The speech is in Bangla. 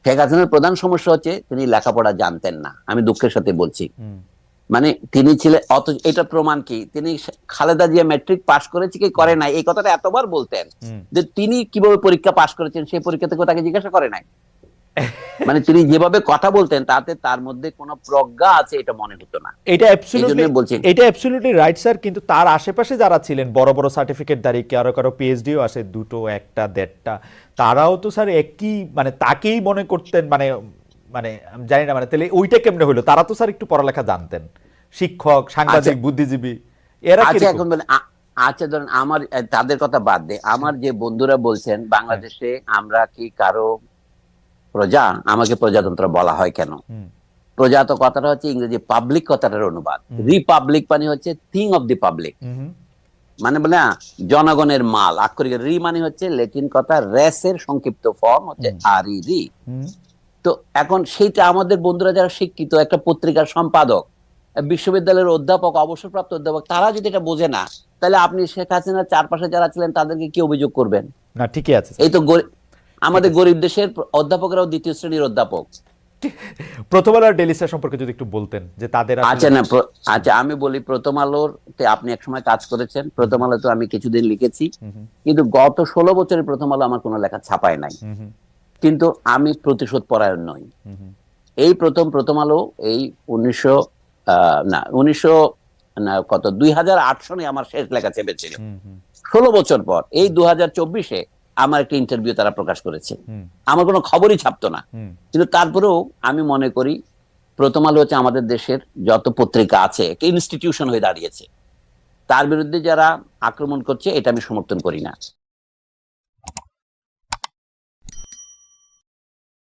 শেখ হাসিনার প্রধান সমস্যা হচ্ছে তিনি লেখাপড়া জানতেন না, আমি দুঃখের সাথে বলছি। হুম, মানে তিনি ছিলেন অত, এটা প্রমাণ কি, তিনি খালেদা জিয়া ম্যাট্রিক পাশ করেছে কি হুম, করে নাই এই কথাটা এতবার বলতেন হুম। যে তিনি কিভাবে পরীক্ষা পাশ করেছেন সেই পরীক্ষা থেকে তাকে জিজ্ঞাসা করে নাই। মানে তিনি যেভাবে কথা বলতেন তাতে তার মধ্যে কোনো প্রজ্ঞা আছে এটা মনে হতো না। এটা এই জন্য অ্যাবসলিউটলি, বলছি। এটা অ্যাবসলিউটলি রাইট স্যার, কিন্তু তার আশেপাশে যারা ছিলেন বড় বড় সার্টিফিকেটধারী, কারো কারো পিএইচডিও আছে, দুটো একটা দেড়টা, তারাও তো স্যার একই মানে তাকেই মনে করতেন, মানে মানে আমি জানি না, মানে তাহলে ওইটা কেমনে হলো? তারা তো স্যার একটু পড়ালেখা জানতেন, শিক্ষক, আচ্ছা সাংবাদিক, বুদ্ধিজীবী, এরা আচ্ছা কিরকম? এখন বলেন আচ্ছা ধরেন আমার তাদের কথা বাদ দে, আমার যে বন্ধুরা বলছেন হ্যাঁ। বাংলাদেশে আমরা কি কারো প্রজা, আমাকে প্রজাতন্ত্র বলা হয় কেন? হুম, প্রজা তো কথাটা হচ্ছে ইংরেজি পাবলিক কথাটার অনুবাদ। হুম, রিপাবলিক মানে হচ্ছে থিং অফ দি পাবলিক, হুম, মানে বলে না জনগণের মাল। আক্ষরিক রি মানে হচ্ছে ল্যাটিন কথা রেসের সংক্ষিপ্ত ফর্ম হচ্ছে হুম, আর ই রি। হুম, তো এখন সেইটা আমাদের বন্ধুরা যারা শিক্ষিত, একটা পত্রিকার সম্পাদক, বিশ্ববিদ্যালয়ের অধ্যাপক, অবসরপ্রাপ্ত অধ্যাপক, তারা যদি এটা বোঝে না, তাহলে আপনি শেখ হাসিনার চারপাশে যারা ছিলেন তাদেরকে কি অভিযোগ করবেন? না ঠিকই আছে স্যার, এই তো ঠিক আমাদের আছে। গরিব দেশের অধ্যাপকরাও দ্বিতীয় শ্রেণীর অধ্যাপক। প্রথম আলো আর ডেইলি স্টার সম্পর্কে যদি একটু বলতেন যে তাদের আসলে। আচ্ছা না আচ্ছা আমি বলি, প্রথম আলোর তে আপনি একসময় কাজ করেছেন, হুম, প্রথম আলো তো আমি কিছুদিন লিখেছি, হুম, হুম, কিন্তু গত 16 বছরের প্রথম আলো আমার কোনো লেখা ছাপায় নাই। হুম, হুম, কিন্তু আমি প্রতিশোধ পরায়ণ নই। হুম, হুম, এই প্রথম আলো এই 1900 না 1900 না কত 2008 সনে আমার শেষ লেখা চেপেছিল। হুম, হুম, 16 বছর পর এই হুম, 2024-এ আমার একটা ইন্টারভিউ তারা প্রকাশ করেছে। হুম, আমার কোনো খবরই ছাপতো না, হুম, কিন্তু তারপরেও আমি মনে করি প্রথম আলো হচ্ছে আমাদের দেশের যত পত্রিকা আছে একটা ইনস্টিটিউশন হয়ে দাঁড়িয়েছে। তার বিরুদ্ধে যারা আক্রমণ করছে এটা আমি সমর্থন করি না।